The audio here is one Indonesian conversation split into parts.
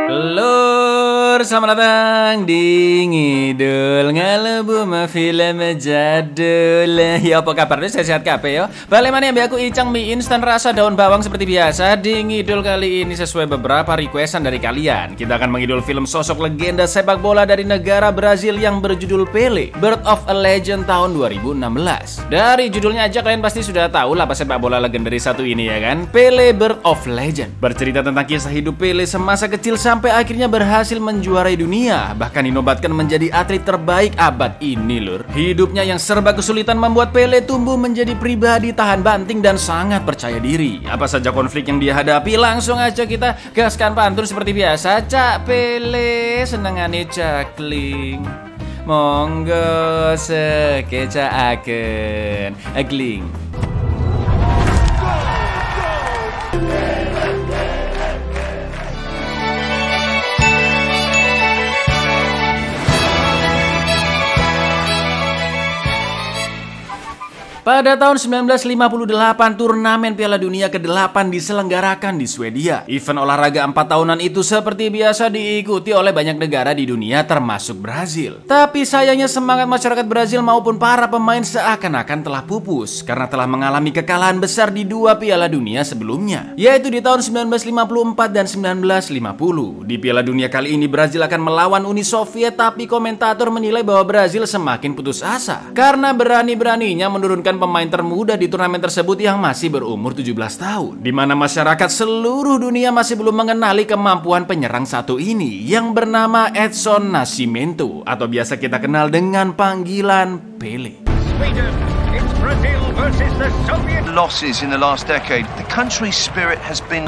Lur, selamat datang di Ngidul Ngalebu film jadul. Ya apa kabar? Sehat-sehat kabeh yo. Balik mana yang aku icang mie instan rasa daun bawang seperti biasa. Di Ngidul kali ini sesuai beberapa requestan dari kalian, kita akan mengidul film sosok legenda sepak bola dari negara Brazil yang berjudul Pelé, Birth of a Legend tahun 2016. Dari judulnya aja kalian pasti sudah tahu lah sepak bola legendaris satu ini ya kan. Pelé Birth of Legend bercerita tentang kisah hidup Pelé semasa kecil sampai akhirnya berhasil menjuarai dunia, bahkan dinobatkan menjadi atlet terbaik abad ini lur. Hidupnya yang serba kesulitan membuat Pelé tumbuh menjadi pribadi tahan banting dan sangat percaya diri. Apa saja konflik yang dia hadapi, langsung aja kita gaskan pantun seperti biasa. Cak Pelé senengane cakling, monggo sekecaaken agling. Pada tahun 1958, turnamen Piala Dunia ke-8 diselenggarakan di Swedia. Event olahraga 4 tahunan itu seperti biasa diikuti oleh banyak negara di dunia termasuk Brazil. Tapi sayangnya semangat masyarakat Brazil maupun para pemain seakan-akan telah pupus karena telah mengalami kekalahan besar di 2 Piala Dunia sebelumnya, yaitu di tahun 1954 dan 1950. Di Piala Dunia kali ini Brazil akan melawan Uni Soviet, tapi komentator menilai bahwa Brazil semakin putus asa karena berani-beraninya menurunkan pemain termuda di turnamen tersebut yang masih berumur 17 tahun, di mana masyarakat seluruh dunia masih belum mengenali kemampuan penyerang satu ini yang bernama Edson Nascimento atau biasa kita kenal dengan panggilan Pelé. Losses in the last decade, the country's spirit has been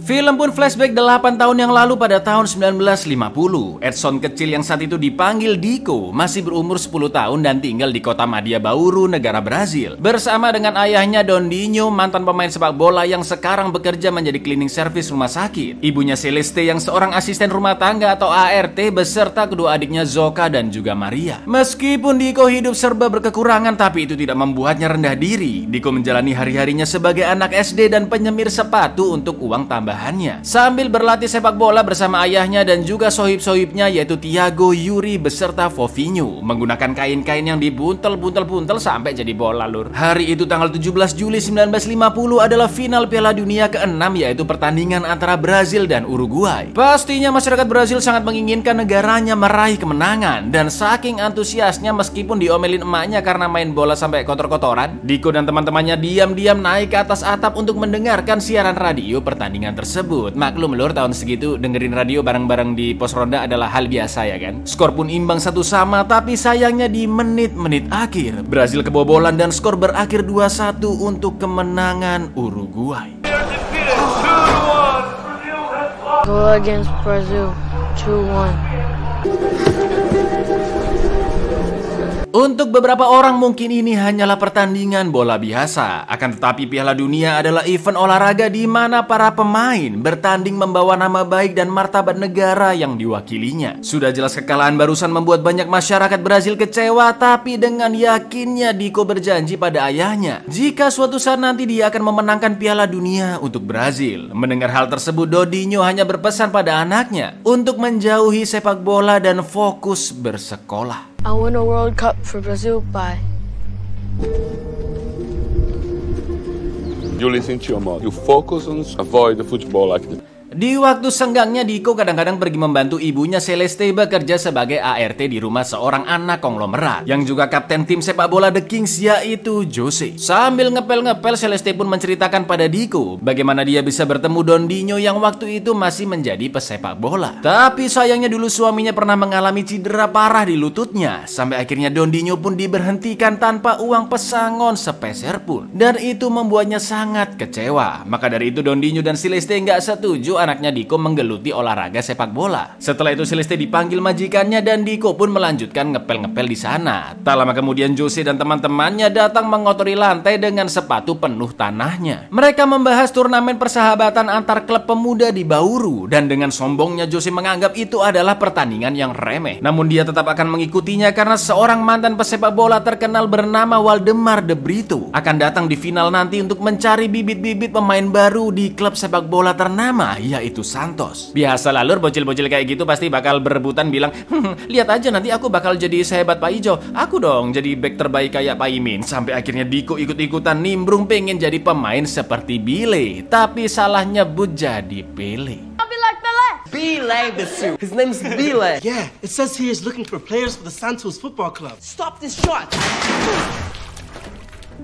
Film pun flashback 8 tahun yang lalu pada tahun 1950. Edson kecil yang saat itu dipanggil Diko masih berumur 10 tahun dan tinggal di kota Madia Bauru, negara Brazil, bersama dengan ayahnya Dondinho, mantan pemain sepak bola yang sekarang bekerja menjadi cleaning service rumah sakit, ibunya Celeste yang seorang asisten rumah tangga atau ART, beserta kedua adiknya Zoka dan juga Maria. Meskipun Diko hidup serba berkekurangan, tapi itu tidak membuatnya rendah diri. Diko menjalani hari-harinya sebagai anak SD dan penyemir sepatu untuk uang tambahan, sambil berlatih sepak bola bersama ayahnya dan juga sohib-sohibnya yaitu Thiago, Yuri beserta Fofinho, menggunakan kain-kain yang dibuntel-buntel sampai jadi bola lur. Hari itu tanggal 17 Juli 1950 adalah final Piala Dunia ke-6, yaitu pertandingan antara Brazil dan Uruguay. Pastinya masyarakat Brazil sangat menginginkan negaranya meraih kemenangan, dan saking antusiasnya meskipun diomelin emaknya karena main bola sampai kotor-kotoran, Diko dan teman-temannya diam-diam naik ke atas atap untuk mendengarkan siaran radio pertandingan tersebut. Maklum lur, tahun segitu dengerin radio bareng-bareng di pos ronda adalah hal biasa ya kan. Skor pun imbang 1-1, tapi sayangnya di menit-menit akhir Brazil kebobolan dan skor berakhir 2-1 untuk kemenangan Uruguay. Go against Brazil 2-1. Untuk beberapa orang mungkin ini hanyalah pertandingan bola biasa, akan tetapi Piala Dunia adalah event olahraga di mana para pemain bertanding membawa nama baik dan martabat negara yang diwakilinya. Sudah jelas kekalahan barusan membuat banyak masyarakat Brazil kecewa, tapi dengan yakinnya Diko berjanji pada ayahnya jika suatu saat nanti dia akan memenangkan Piala Dunia untuk Brazil. Mendengar hal tersebut, Dondinho hanya berpesan pada anaknya untuk menjauhi sepak bola dan fokus bersekolah. I win a World Cup for Brazil. Bye. You listen to your mother. You focus on avoid the football like this. Di waktu senggangnya, Diko kadang-kadang pergi membantu ibunya Celeste bekerja sebagai ART di rumah seorang anak konglomerat yang juga kapten tim sepak bola The Kings, yaitu Jose. Sambil ngepel-ngepel, Celeste pun menceritakan pada Diko bagaimana dia bisa bertemu Dondinho yang waktu itu masih menjadi pesepak bola. Tapi sayangnya dulu suaminya pernah mengalami cedera parah di lututnya, sampai akhirnya Dondinho pun diberhentikan tanpa uang pesangon sepeser pun, dan itu membuatnya sangat kecewa. Maka dari itu Dondinho dan Celeste nggak setuju anaknya Diko menggeluti olahraga sepak bola. Setelah itu Celeste dipanggil majikannya dan Diko pun melanjutkan ngepel-ngepel di sana. Tak lama kemudian Jose dan teman-temannya datang mengotori lantai dengan sepatu penuh tanahnya. Mereka membahas turnamen persahabatan antar klub pemuda di Bauru, dan dengan sombongnya Jose menganggap itu adalah pertandingan yang remeh. Namun dia tetap akan mengikutinya karena seorang mantan pesepak bola terkenal bernama Waldemar De Brito akan datang di final nanti untuk mencari bibit-bibit pemain baru di klub sepak bola ternama, yaitu Santos. Biasa lalur bocil-bocil kayak gitu pasti bakal berebutan bilang, lihat aja nanti aku bakal jadi sehebat Pak Ijo, aku dong jadi back terbaik kayak Pak Imin. Sampai akhirnya Diko ikut-ikutan nimbrung pengen jadi pemain seperti Bile, tapi salah nyebut jadi Pele. Bile, Basu. His name's Bile. Yeah, it says he is looking for players for the Santos Football Club. Stop this shot.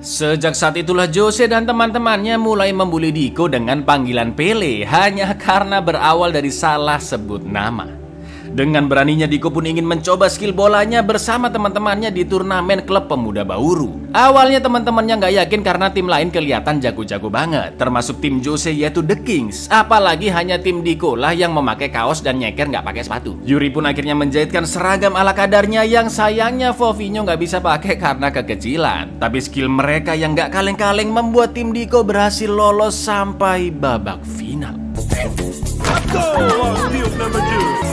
Sejak saat itulah Jose dan teman-temannya mulai membuli Diko dengan panggilan Pele hanya karena berawal dari salah sebut nama. Dengan beraninya Diko pun ingin mencoba skill bolanya bersama teman-temannya di turnamen klub pemuda Bauru. Awalnya teman-temannya nggak yakin karena tim lain kelihatan jago-jago banget, termasuk tim Jose yaitu The Kings. Apalagi hanya tim Diko lah yang memakai kaos dan nyeker nggak pakai sepatu. Yuri pun akhirnya menjahitkan seragam ala kadarnya yang sayangnya Fofinho nggak bisa pakai karena kekecilan. Tapi skill mereka yang nggak kaleng-kaleng membuat tim Diko berhasil lolos sampai babak final. Let's go on field number 2.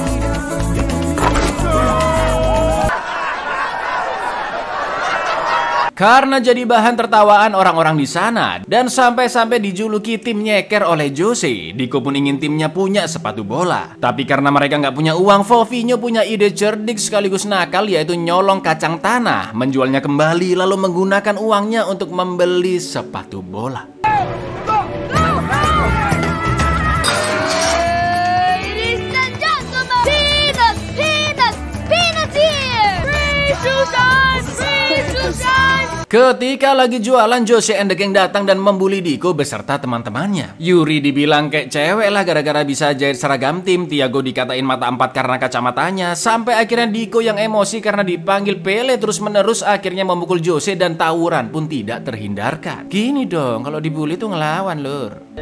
Karena jadi bahan tertawaan orang-orang di sana dan sampai-sampai dijuluki tim nyeker oleh Jose, Diko pun ingin timnya punya sepatu bola. Tapi karena mereka nggak punya uang, Fofinho punya ide cerdik sekaligus nakal, yaitu nyolong kacang tanah, menjualnya kembali lalu menggunakan uangnya untuk membeli sepatu bola. Ketika lagi jualan, Jose and the Gang datang dan membuli Diko beserta teman-temannya. Yuri dibilang kayak cewek lah gara-gara bisa jahit seragam tim. Tiago dikatain mata 4 karena kacamatanya. Sampai akhirnya Diko yang emosi karena dipanggil Pele terus-menerus akhirnya memukul Jose dan tawuran pun tidak terhindarkan. Gini dong, kalau dibully tuh ngelawan lur.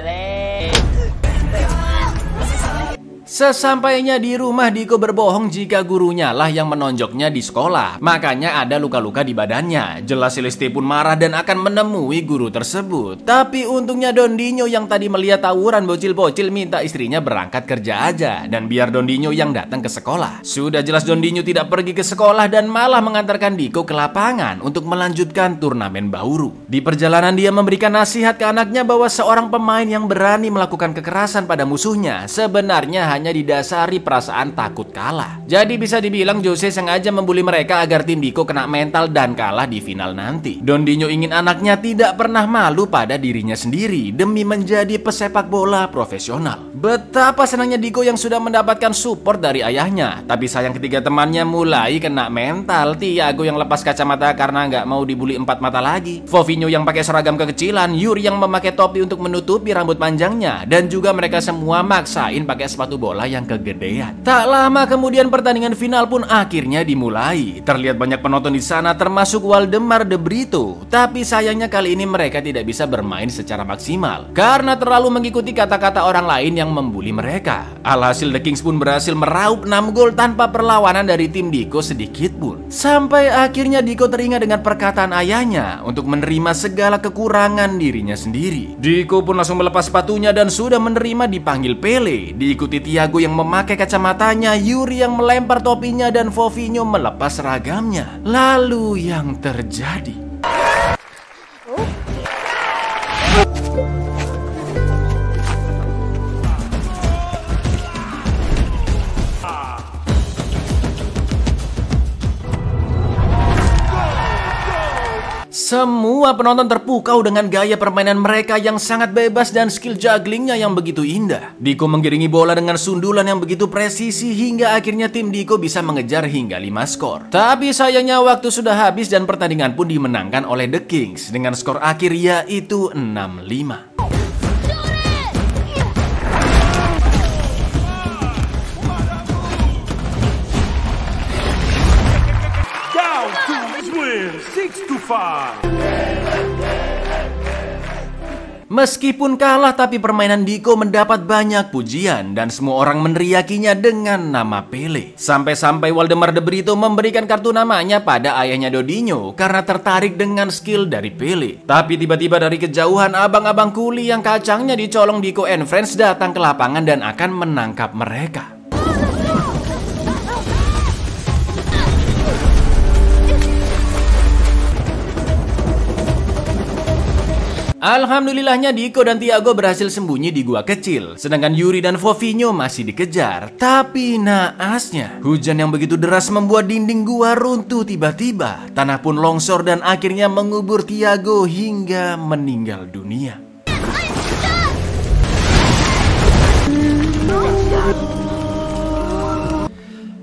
Sesampainya di rumah, Diko berbohong jika gurunya lah yang menonjoknya di sekolah. Makanya ada luka-luka di badannya. Jelas Celeste pun marah dan akan menemui guru tersebut. Tapi untungnya Dondinho yang tadi melihat tawuran bocil-bocil minta istrinya berangkat kerja aja dan biar Dondinho yang datang ke sekolah. Sudah jelas Dondinho tidak pergi ke sekolah dan malah mengantarkan Diko ke lapangan untuk melanjutkan turnamen Bauru. Di perjalanan dia memberikan nasihat ke anaknya bahwa seorang pemain yang berani melakukan kekerasan pada musuhnya sebenarnya hanya didasari perasaan takut kalah. Jadi bisa dibilang Jose sengaja membuli mereka agar tim Diko kena mental dan kalah di final nanti. Dondinho ingin anaknya tidak pernah malu pada dirinya sendiri demi menjadi pesepak bola profesional. Betapa senangnya Diko yang sudah mendapatkan support dari ayahnya. Tapi sayang ketiga temannya mulai kena mental. Tiago yang lepas kacamata karena nggak mau dibully 4 mata lagi. Fofinho yang pakai seragam kekecilan. Yuri yang memakai topi untuk menutupi rambut panjangnya. Dan juga mereka semua maksain pakai sepatu bola yang kegedean. Tak lama kemudian pertandingan final pun akhirnya dimulai. Terlihat banyak penonton di sana termasuk Waldemar De Brito. Tapi sayangnya kali ini mereka tidak bisa bermain secara maksimal karena terlalu mengikuti kata-kata orang lain yang membuli mereka. Alhasil The Kings pun berhasil meraup 6 gol tanpa perlawanan dari tim Diko sedikit pun. Sampai akhirnya Diko teringat dengan perkataan ayahnya untuk menerima segala kekurangan dirinya sendiri. Diko pun langsung melepas sepatunya dan sudah menerima dipanggil Pele. Diikuti Tiago yang memakai kacamatanya, Yuri yang melempar topinya, dan Fofinho melepas seragamnya. Lalu yang terjadi... Semua penonton terpukau dengan gaya permainan mereka yang sangat bebas dan skill jugglingnya yang begitu indah. Diko menggiringi bola dengan sundulan yang begitu presisi hingga akhirnya tim Diko bisa mengejar hingga 5 skor. Tapi sayangnya waktu sudah habis dan pertandingan pun dimenangkan oleh The Kings dengan skor akhir yaitu 6-5. Meskipun kalah, tapi permainan Diko mendapat banyak pujian dan semua orang meneriakinya dengan nama Pele. Sampai-sampai Waldemar De Brito memberikan kartu namanya pada ayahnya Dondinho karena tertarik dengan skill dari Pele. Tapi tiba-tiba dari kejauhan abang-abang kuli yang kacangnya dicolong Diko and Friends datang ke lapangan dan akan menangkap mereka. Alhamdulillahnya Diko dan Thiago berhasil sembunyi di gua kecil, sedangkan Yuri dan Fofinho masih dikejar. Tapi naasnya, hujan yang begitu deras membuat dinding gua runtuh tiba-tiba. Tanah pun longsor dan akhirnya mengubur Thiago hingga meninggal dunia.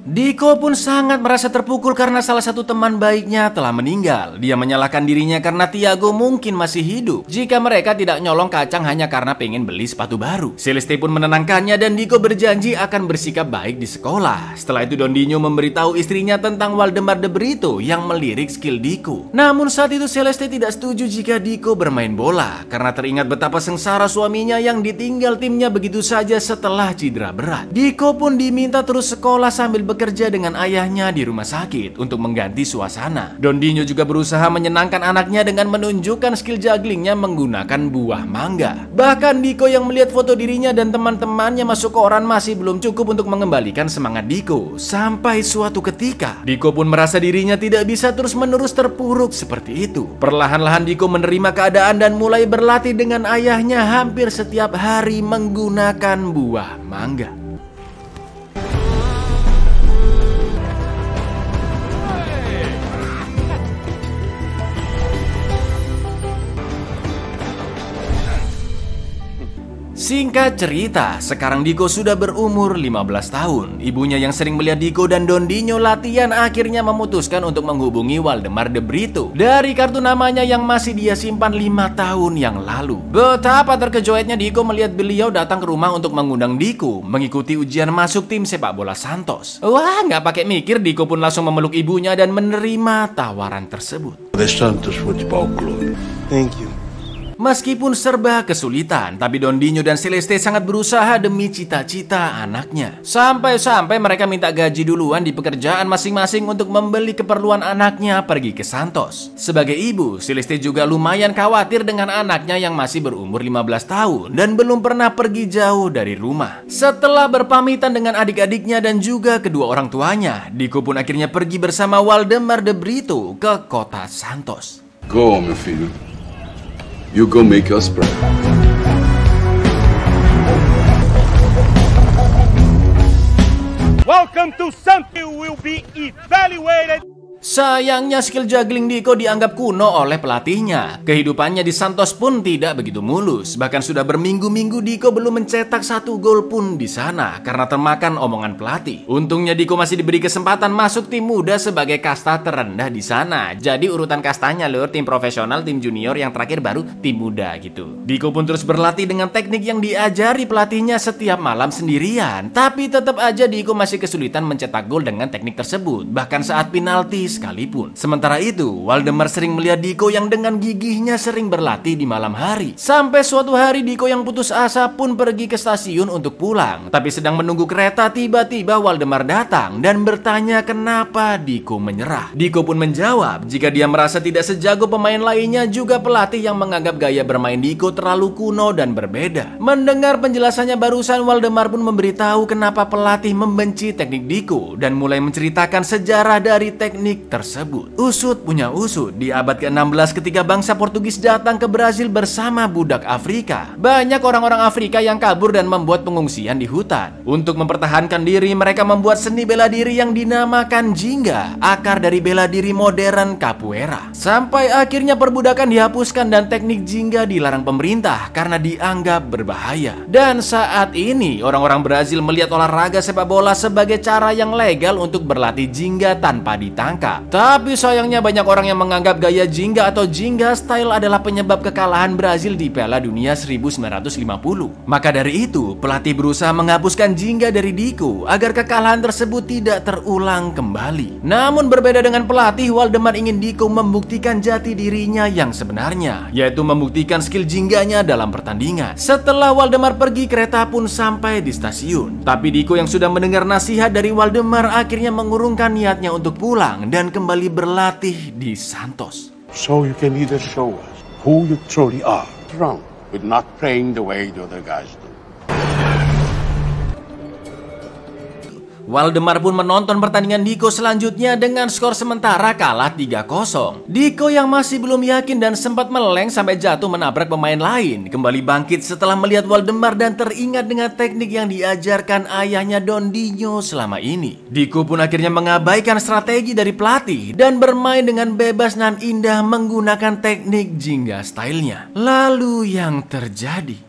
Diko pun sangat merasa terpukul karena salah satu teman baiknya telah meninggal. Dia menyalahkan dirinya karena Thiago mungkin masih hidup jika mereka tidak nyolong kacang hanya karena pengen beli sepatu baru. Celeste pun menenangkannya dan Diko berjanji akan bersikap baik di sekolah. Setelah itu Dondinho memberitahu istrinya tentang Waldemar De Brito yang melirik skill Diko. Namun saat itu Celeste tidak setuju jika Diko bermain bola karena teringat betapa sengsara suaminya yang ditinggal timnya begitu saja setelah cedera berat. Diko pun diminta terus sekolah sambil bekerja dengan ayahnya di rumah sakit untuk mengganti suasana. Dondinho juga berusaha menyenangkan anaknya dengan menunjukkan skill jugglingnya menggunakan buah mangga. Bahkan Diko yang melihat foto dirinya dan teman-temannya masuk koran masih belum cukup untuk mengembalikan semangat Diko. Sampai suatu ketika, Diko pun merasa dirinya tidak bisa terus-menerus terpuruk seperti itu. Perlahan-lahan Diko menerima keadaan dan mulai berlatih dengan ayahnya hampir setiap hari menggunakan buah mangga. Singkat cerita, sekarang Diko sudah berumur 15 tahun. Ibunya yang sering melihat Diko dan Dondinho latihan akhirnya memutuskan untuk menghubungi Waldemar De Brito dari kartu namanya yang masih dia simpan 5 tahun yang lalu. Betapa terkejutnya Diko melihat beliau datang ke rumah untuk mengundang Diko mengikuti ujian masuk tim sepak bola Santos. Wah, nggak pakai mikir, Diko pun langsung memeluk ibunya dan menerima tawaran tersebut. The Santos Football Club. Thank you. Meskipun serba kesulitan, tapi Dondinho dan Celeste sangat berusaha demi cita-cita anaknya. Sampai-sampai mereka minta gaji duluan di pekerjaan masing-masing untuk membeli keperluan anaknya pergi ke Santos. Sebagai ibu, Celeste juga lumayan khawatir dengan anaknya yang masih berumur 15 tahun dan belum pernah pergi jauh dari rumah. Setelah berpamitan dengan adik-adiknya dan juga kedua orang tuanya, Diko pun akhirnya pergi bersama Waldemar De Brito ke kota Santos. Go, my filho. You go make us proud. Welcome to something will be evaluated. Sayangnya skill juggling Diko dianggap kuno oleh pelatihnya. Kehidupannya di Santos pun tidak begitu mulus. Bahkan sudah berminggu-minggu Diko belum mencetak 1 gol pun di sana karena termakan omongan pelatih. Untungnya Diko masih diberi kesempatan masuk tim muda sebagai kasta terendah di sana. Jadi urutan kastanya lur, tim profesional, tim junior, yang terakhir baru tim muda gitu. Diko pun terus berlatih dengan teknik yang diajari pelatihnya setiap malam sendirian. Tapi tetap aja Diko masih kesulitan mencetak gol dengan teknik tersebut. Bahkan saat penalti sekalipun. Sementara itu, Waldemar sering melihat Diko yang dengan gigihnya sering berlatih di malam hari. Sampai suatu hari Diko yang putus asa pun pergi ke stasiun untuk pulang. Tapi sedang menunggu kereta, tiba-tiba Waldemar datang dan bertanya kenapa Diko menyerah. Diko pun menjawab jika dia merasa tidak sejago pemain lainnya, juga pelatih yang menganggap gaya bermain Diko terlalu kuno dan berbeda. Mendengar penjelasannya barusan, Waldemar pun memberitahu kenapa pelatih membenci teknik Diko dan mulai menceritakan sejarah dari teknik tersebut. Usut punya usut, di abad ke-16 ketika bangsa Portugis datang ke Brazil bersama budak Afrika, banyak orang-orang Afrika yang kabur dan membuat pengungsian di hutan. Untuk mempertahankan diri, mereka membuat seni bela diri yang dinamakan jingga, akar dari bela diri modern capoeira. Sampai akhirnya perbudakan dihapuskan dan teknik jingga dilarang pemerintah karena dianggap berbahaya. Dan saat ini orang-orang Brazil melihat olahraga sepak bola sebagai cara yang legal untuk berlatih jingga tanpa ditangkap. Cup. Tapi sayangnya banyak orang yang menganggap gaya Jingga atau Jingga Style adalah penyebab kekalahan Brazil di Piala Dunia 1950. Maka dari itu, pelatih berusaha menghapuskan Jingga dari Diko agar kekalahan tersebut tidak terulang kembali. Namun berbeda dengan pelatih, Waldemar ingin Diko membuktikan jati dirinya yang sebenarnya, yaitu membuktikan skill Jingganya dalam pertandingan. Setelah Waldemar pergi, kereta pun sampai di stasiun. Tapi Diko yang sudah mendengar nasihat dari Waldemar akhirnya mengurungkan niatnya untuk pulang dan kembali berlatih di Santos. So you can either show us who you truly are. Wrong with not playing the way the other guys do. Waldemar pun menonton pertandingan Diko selanjutnya dengan skor sementara kalah 3-0. Diko yang masih belum yakin dan sempat meleng sampai jatuh menabrak pemain lain kembali bangkit setelah melihat Waldemar dan teringat dengan teknik yang diajarkan ayahnya Dondinho selama ini. Diko pun akhirnya mengabaikan strategi dari pelatih dan bermain dengan bebas dan indah menggunakan teknik Jingga stylenya. Lalu yang terjadi?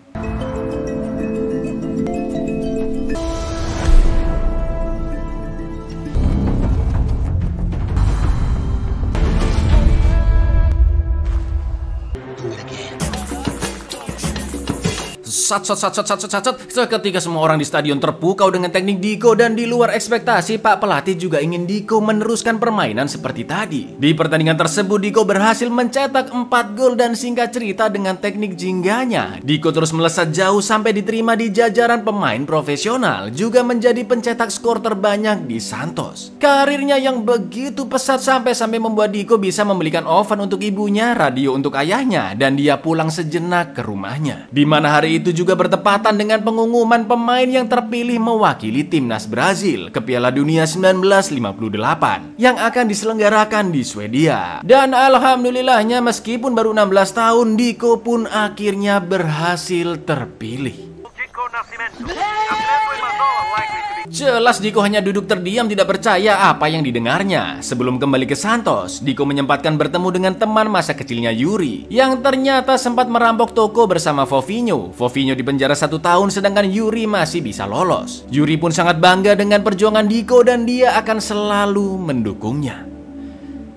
Ketika semua orang di stadion terpukau dengan teknik Diko dan di luar ekspektasi, Pak pelatih juga ingin Diko meneruskan permainan seperti tadi. Di pertandingan tersebut, Diko berhasil mencetak 4 gol dan singkat cerita dengan teknik Jingganya, Diko terus melesat jauh sampai diterima di jajaran pemain profesional, juga menjadi pencetak skor terbanyak di Santos. Karirnya yang begitu pesat sampai membuat Diko bisa membelikan oven untuk ibunya, radio untuk ayahnya, dan dia pulang sejenak ke rumahnya. Di mana hari itu juga bertepatan dengan pengumuman pemain yang terpilih mewakili timnas Brazil ke Piala Dunia 1958 yang akan diselenggarakan di Swedia. Dan alhamdulillahnya meskipun baru 16 tahun, Diko pun akhirnya berhasil terpilih. Jelas Diko hanya duduk terdiam tidak percaya apa yang didengarnya. Sebelum kembali ke Santos, Diko menyempatkan bertemu dengan teman masa kecilnya Yuri yang ternyata sempat merampok toko bersama Fofinho. Fofinho dipenjara 1 tahun sedangkan Yuri masih bisa lolos. Yuri pun sangat bangga dengan perjuangan Diko dan dia akan selalu mendukungnya.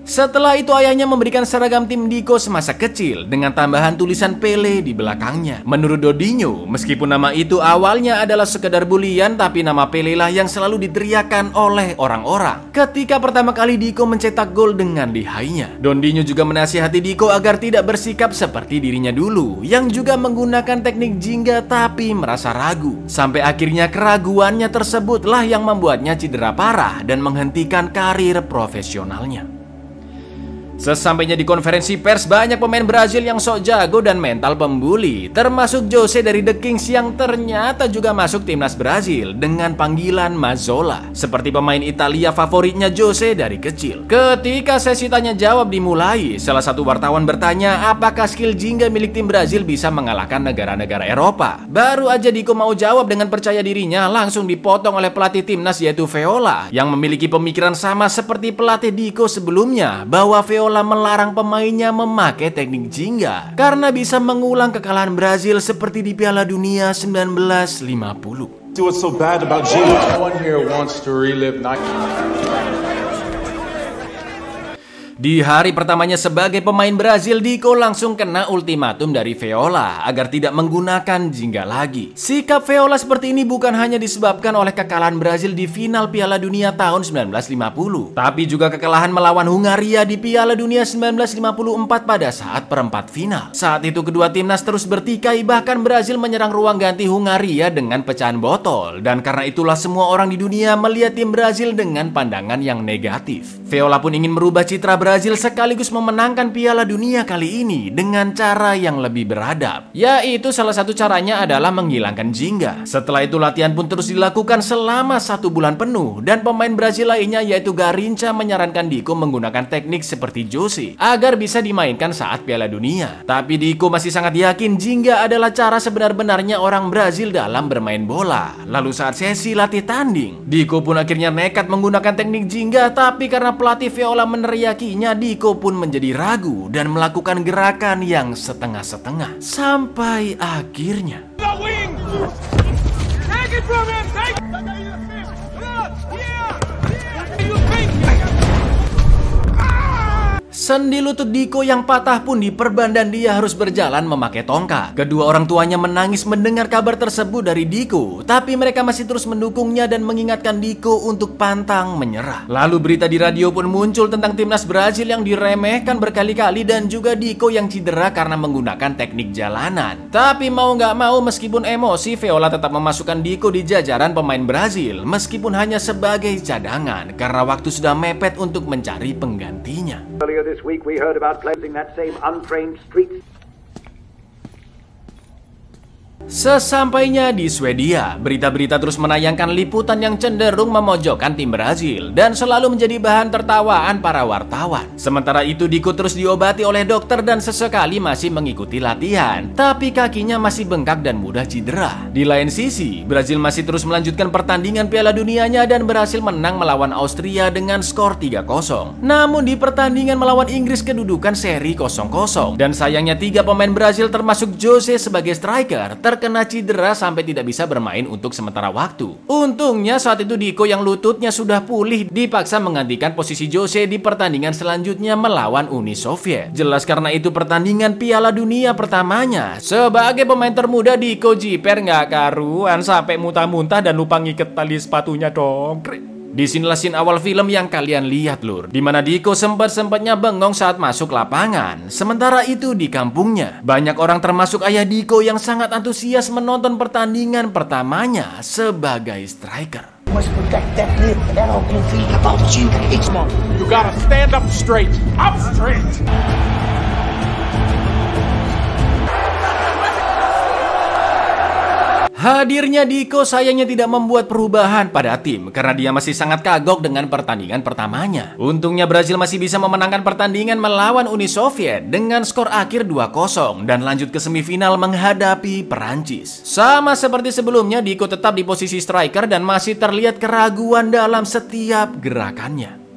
Setelah itu ayahnya memberikan seragam tim Diko semasa kecil dengan tambahan tulisan Pele di belakangnya. Menurut Dondinho, meskipun nama itu awalnya adalah sekedar bulian, tapi nama Pele lah yang selalu diteriakan oleh orang-orang ketika pertama kali Diko mencetak gol dengan lihainya. Dondinho juga menasihati Diko agar tidak bersikap seperti dirinya dulu yang juga menggunakan teknik Jingga tapi merasa ragu. Sampai akhirnya keraguannya tersebutlah yang membuatnya cedera parah dan menghentikan karir profesionalnya. Sesampainya di konferensi pers, banyak pemain Brazil yang sok jago dan mental pembuli, termasuk Jose dari The Kings yang ternyata juga masuk timnas Brazil dengan panggilan Mazzola, seperti pemain Italia favoritnya Jose dari kecil. Ketika sesi tanya jawab dimulai, salah satu wartawan bertanya apakah skill Jingga milik tim Brazil bisa mengalahkan negara-negara Eropa. Baru aja Diko mau jawab dengan percaya dirinya, langsung dipotong oleh pelatih timnas yaitu Viola yang memiliki pemikiran sama seperti pelatih Diko sebelumnya, bahwa Viola melarang pemainnya memakai teknik Jingga karena bisa mengulang kekalahan Brazil seperti di Piala Dunia 1950. What's so bad about Jingga? No one here wants to relive Di hari pertamanya sebagai pemain Brazil, Diko langsung kena ultimatum dari Viola agar tidak menggunakan Jingga lagi. Sikap Viola seperti ini bukan hanya disebabkan oleh kekalahan Brazil di final Piala Dunia tahun 1950, tapi juga kekalahan melawan Hungaria di Piala Dunia 1954 pada saat perempat final. Saat itu kedua timnas terus bertikai, bahkan Brazil menyerang ruang ganti Hungaria dengan pecahan botol, dan karena itulah semua orang di dunia melihat tim Brazil dengan pandangan yang negatif. Viola pun ingin merubah citra Brazil sekaligus memenangkan Piala Dunia kali ini dengan cara yang lebih beradab, yaitu salah satu caranya adalah menghilangkan Jingga. Setelah itu latihan pun terus dilakukan selama 1 bulan penuh, dan pemain Brazil lainnya yaitu Garrincha menyarankan Diko menggunakan teknik seperti Jose agar bisa dimainkan saat Piala Dunia. Tapi Diko masih sangat yakin Jingga adalah cara sebenar-benarnya orang Brazil dalam bermain bola. Lalu saat sesi latih tanding, Diko pun akhirnya nekat menggunakan teknik Jingga, tapi karena pelatih Viola meneriakinya, Diko pun menjadi ragu dan melakukan gerakan yang setengah-setengah. Sampai akhirnya Sendi lutut Diko yang patah pun diperban dan dia harus berjalan memakai tongkat. Kedua orang tuanya menangis mendengar kabar tersebut dari Diko, tapi mereka masih terus mendukungnya dan mengingatkan Diko untuk pantang menyerah. Lalu berita di radio pun muncul tentang timnas Brazil yang diremehkan berkali-kali dan juga Diko yang cedera karena menggunakan teknik jalanan. Tapi mau nggak mau, meskipun emosi, Viola tetap memasukkan Diko di jajaran pemain Brazil meskipun hanya sebagai cadangan karena waktu sudah mepet untuk mencari penggantinya. Earlier this week we heard about placing that same untrained street. Sesampainya di Swedia, berita-berita terus menayangkan liputan yang cenderung memojokkan tim Brazil dan selalu menjadi bahan tertawaan para wartawan. Sementara itu Diko terus diobati oleh dokter dan sesekali masih mengikuti latihan, tapi kakinya masih bengkak dan mudah cedera. Di lain sisi, Brazil masih terus melanjutkan pertandingan Piala Dunianya dan berhasil menang melawan Austria dengan skor 3-0. Namun di pertandingan melawan Inggris kedudukan seri 0-0 dan sayangnya 3 pemain Brazil termasuk Jose sebagai striker terkena cedera sampai tidak bisa bermain untuk sementara waktu. Untungnya saat itu Diko yang lututnya sudah pulih dipaksa menggantikan posisi Jose di pertandingan selanjutnya melawan Uni Soviet. Jelas karena itu pertandingan Piala Dunia pertamanya. Sebagai pemain termuda, Diko jiper nggak karuan sampai muntah-muntah dan lupa ngiket tali sepatunya dong. Disinilah scene awal film yang kalian lihat lur, dimana Diko sempat-sempatnya bengong saat masuk lapangan. Sementara itu di kampungnya, banyak orang termasuk ayah Diko yang sangat antusias menonton pertandingan pertamanya sebagai striker. You gotta stand up straight. Up straight. Hadirnya Diko sayangnya tidak membuat perubahan pada tim karena dia masih sangat kagok dengan pertandingan pertamanya. Untungnya Brazil masih bisa memenangkan pertandingan melawan Uni Soviet dengan skor akhir 2-0 dan lanjut ke semifinal menghadapi Perancis. Sama seperti sebelumnya, Diko tetap di posisi striker dan masih terlihat keraguan dalam setiap gerakannya.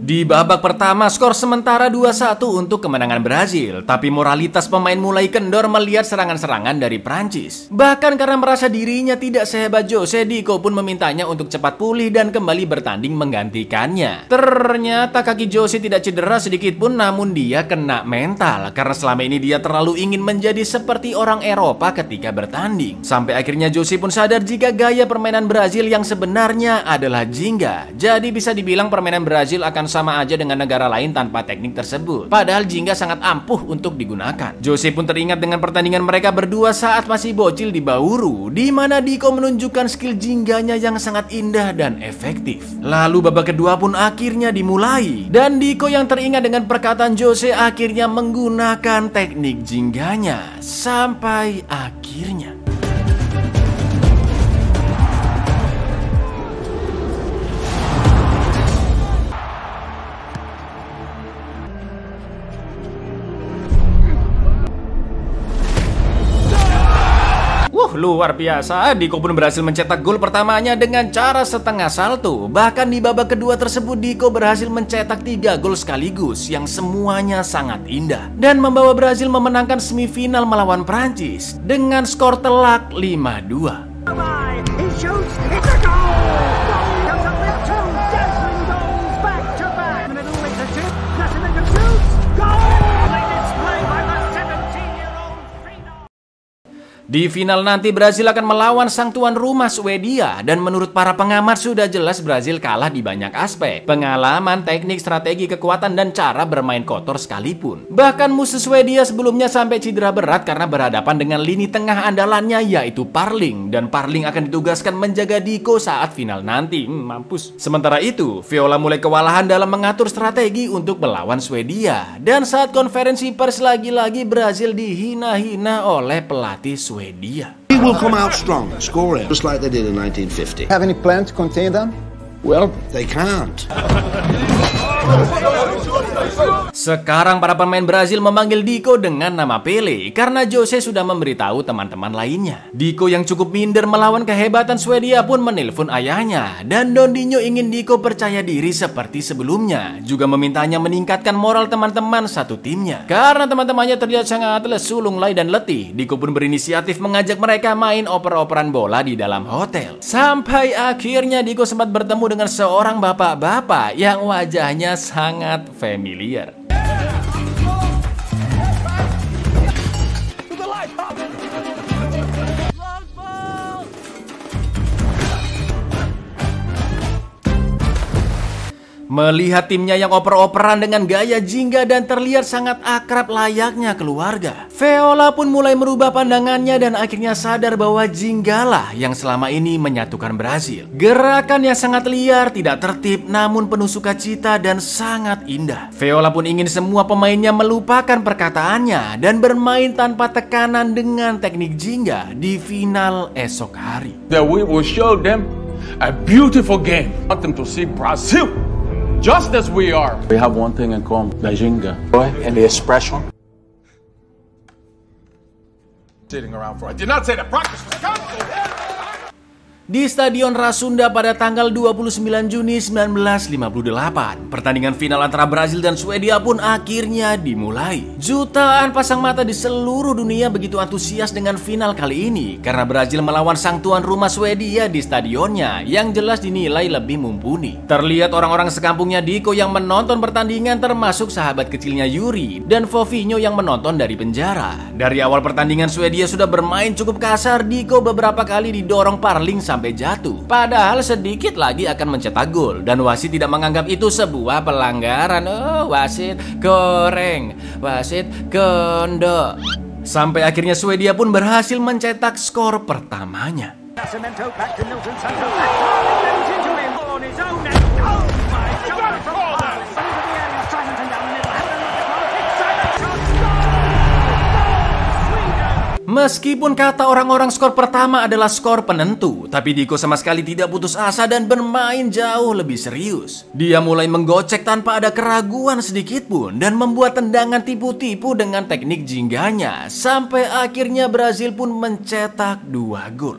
Di babak pertama skor sementara 2-1 untuk kemenangan Brazil, tapi moralitas pemain mulai kendor melihat serangan-serangan dari Prancis. Bahkan karena merasa dirinya tidak sehebat Jose, Diko pun memintanya untuk cepat pulih dan kembali bertanding menggantikannya. Ternyata kaki Jose tidak cedera sedikit pun, namun dia kena mental karena selama ini dia terlalu ingin menjadi seperti orang Eropa ketika bertanding. Sampai akhirnya Jose pun sadar jika gaya permainan Brazil yang sebenarnya adalah jingga. Jadi bisa dibilang permainan Brazil akan sama aja dengan negara lain tanpa teknik tersebut. Padahal jingga sangat ampuh untuk digunakan. Jose pun teringat dengan pertandingan mereka berdua saat masih bocil di Bauru, di mana Diko menunjukkan skill jingganya yang sangat indah dan efektif. Lalu babak kedua pun akhirnya dimulai dan Diko yang teringat dengan perkataan Jose akhirnya menggunakan teknik jingganya sampai akhirnya. Luar biasa, Diko pun berhasil mencetak gol pertamanya dengan cara setengah salto. Bahkan di babak kedua tersebut Diko berhasil mencetak 3 gol sekaligus yang semuanya sangat indah dan membawa Brazil memenangkan semifinal melawan Prancis dengan skor telak 5-2. Di final nanti Brazil akan melawan sang tuan rumah Swedia dan menurut para pengamat sudah jelas Brazil kalah di banyak aspek. Pengalaman, teknik, strategi, kekuatan, dan cara bermain kotor sekalipun. Bahkan musuh Swedia sebelumnya sampai cedera berat karena berhadapan dengan lini tengah andalannya yaitu Parling. Dan Parling akan ditugaskan menjaga Diko saat final nanti. Mampus. Sementara itu, Viola mulai kewalahan dalam mengatur strategi untuk melawan Swedia. Dan saat konferensi pers lagi-lagi Brazil dihina-hina oleh pelatih Swedia. We will come out strong, scoring just like they did in 1950. Have any plan to contain them? Well, they can't. Sekarang para pemain Brazil memanggil Deco dengan nama Pele karena Jose sudah memberitahu teman-teman lainnya. Deco yang cukup minder melawan kehebatan Swedia pun menelpon ayahnya, dan Dondinho ingin Deco percaya diri seperti sebelumnya, juga memintanya meningkatkan moral teman-teman satu timnya. Karena teman-temannya terlihat sangat lesu, lunglai dan letih, Deco pun berinisiatif mengajak mereka main oper-operan bola di dalam hotel. Sampai akhirnya Deco sempat bertemu dengan seorang bapak-bapak yang wajahnya sangat familiar. Melihat timnya yang oper-operan dengan gaya jingga dan terlihat sangat akrab layaknya keluarga, Viola pun mulai merubah pandangannya dan akhirnya sadar bahwa jinggalah yang selama ini menyatukan Brazil. Gerakan yang sangat liar, tidak tertib, namun penuh sukacita dan sangat indah. Viola pun ingin semua pemainnya melupakan perkataannya dan bermain tanpa tekanan dengan teknik jingga di final esok hari. That we will show them a beautiful game. I want them to see Brazil just as we are. We have one thing in common, the Jinga. And the expression. Sitting around for. I did not say the practice was cancelled. Di Stadion Rasunda pada tanggal 29 Juni 1958, pertandingan final antara Brazil dan Swedia pun akhirnya dimulai. Jutaan pasang mata di seluruh dunia begitu antusias dengan final kali ini karena Brazil melawan sang tuan rumah Swedia di stadionnya yang jelas dinilai lebih mumpuni. Terlihat orang-orang sekampungnya Deco yang menonton pertandingan, termasuk sahabat kecilnya Yuri dan Fofinho yang menonton dari penjara. Dari awal pertandingan Swedia sudah bermain cukup kasar, Deco beberapa kali didorong Parling sampai jatuh. Padahal sedikit lagi akan mencetak gol dan wasit tidak menganggap itu sebuah pelanggaran. Oh, wasit goreng, wasit kondo. Sampai akhirnya Swedia pun berhasil mencetak skor pertamanya. Meskipun kata orang-orang skor pertama adalah skor penentu, tapi Deco sama sekali tidak putus asa dan bermain jauh lebih serius. Dia mulai menggocek tanpa ada keraguan sedikit pun dan membuat tendangan tipu-tipu dengan teknik jingganya, sampai akhirnya Brazil pun mencetak 2 gol.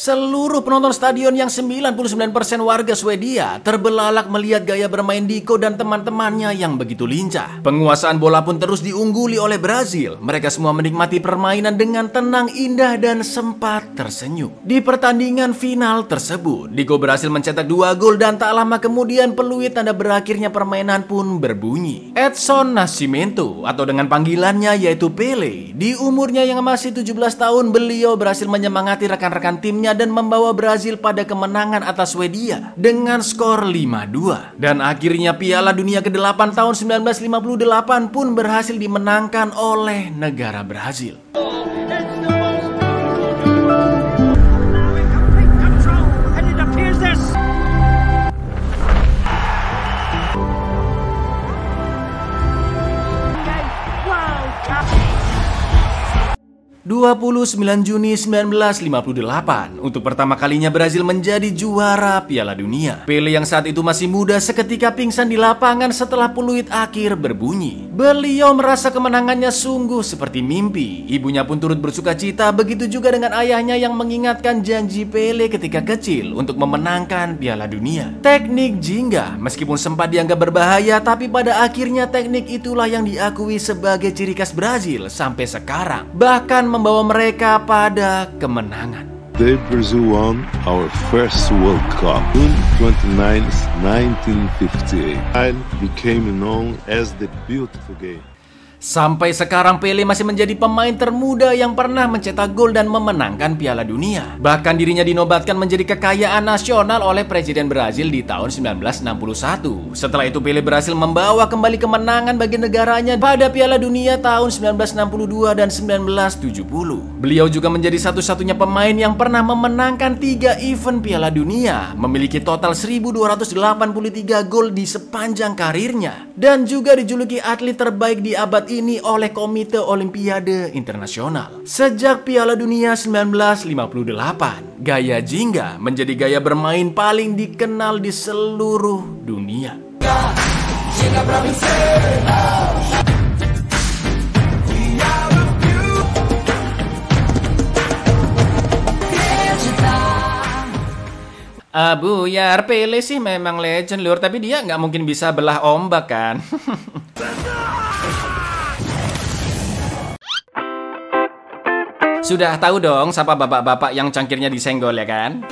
Seluruh penonton stadion yang 99% warga Swedia terbelalak melihat gaya bermain Deco dan teman-temannya yang begitu lincah. Penguasaan bola pun terus diungguli oleh Brazil. Mereka semua menikmati permainan dengan tenang, indah, dan sempat tersenyum. Di pertandingan final tersebut, Deco berhasil mencetak 2 gol dan tak lama kemudian peluit tanda berakhirnya permainan pun berbunyi. Edson Nascimento atau dengan panggilannya yaitu Pele, di umurnya yang masih 17 tahun, beliau berhasil menyemangati rekan-rekan timnya dan membawa Brazil pada kemenangan atas Swedia dengan skor 5-2. Dan akhirnya Piala Dunia ke-8 tahun 1958 pun berhasil dimenangkan oleh negara Brazil. 29 Juni 1958, untuk pertama kalinya Brazil menjadi juara Piala Dunia. Pele yang saat itu masih muda seketika pingsan di lapangan setelah peluit akhir berbunyi. Beliau merasa kemenangannya sungguh seperti mimpi. Ibunya pun turut bersukacita, begitu juga dengan ayahnya yang mengingatkan janji Pele ketika kecil untuk memenangkan Piala Dunia. Teknik jingga, meskipun sempat dianggap berbahaya, tapi pada akhirnya teknik itulah yang diakui sebagai ciri khas Brazil sampai sekarang. Bahkan membawa mereka pada kemenangan. The Brazil won our first World Cup, June 29, 1958, and became known as the beautiful game. Sampai sekarang Pele masih menjadi pemain termuda yang pernah mencetak gol dan memenangkan Piala Dunia. Bahkan dirinya dinobatkan menjadi kekayaan nasional oleh Presiden Brazil di tahun 1961. Setelah itu Pele berhasil membawa kembali kemenangan bagi negaranya pada Piala Dunia tahun 1962 dan 1970. Beliau juga menjadi satu-satunya pemain yang pernah memenangkan 3 event Piala Dunia, memiliki total 1283 gol di sepanjang karirnya, dan juga dijuluki atlet terbaik di abad ini oleh Komite Olimpiade Internasional. Sejak Piala Dunia 1958, gaya Jingga menjadi gaya bermain paling dikenal di seluruh dunia. Buyar, Pele sih memang legend lur, tapi dia nggak mungkin bisa belah ombak kan. Sudah tahu dong siapa bapak-bapak yang cangkirnya disenggol ya kan?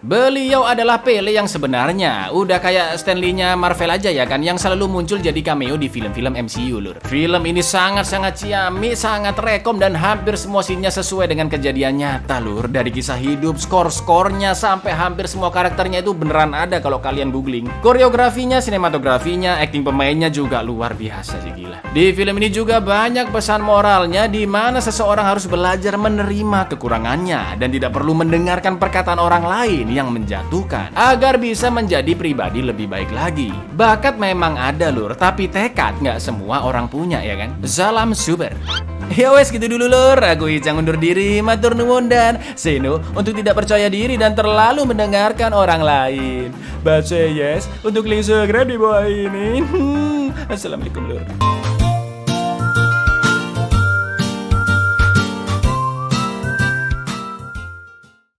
Beliau adalah Pele yang sebenarnya. Udah kayak Stanley-nya Marvel aja ya kan, yang selalu muncul jadi cameo di film-film MCU lur. Film ini sangat-sangat ciamik, sangat rekom, dan hampir semua scene-nya sesuai dengan kejadian nyata lur. Dari kisah hidup, skor-skornya, sampai hampir semua karakternya itu beneran ada kalau kalian googling. Koreografinya, sinematografinya, akting pemainnya juga luar biasa sih, gila. Di film ini juga banyak pesan moralnya, di mana seseorang harus belajar menerima kekurangannya dan tidak perlu mendengarkan perkataan orang lain yang menjatuhkan agar bisa menjadi pribadi lebih baik lagi. Bakat memang ada lur, tapi tekad nggak semua orang punya ya kan. Salam super. Ya wes gitu dulu lur, aku Icang undur diri, matur nuwun dan seno untuk tidak percaya diri dan terlalu mendengarkan orang lain. Baca yes untuk link subscribe di bawah ini. Assalamualaikum lur.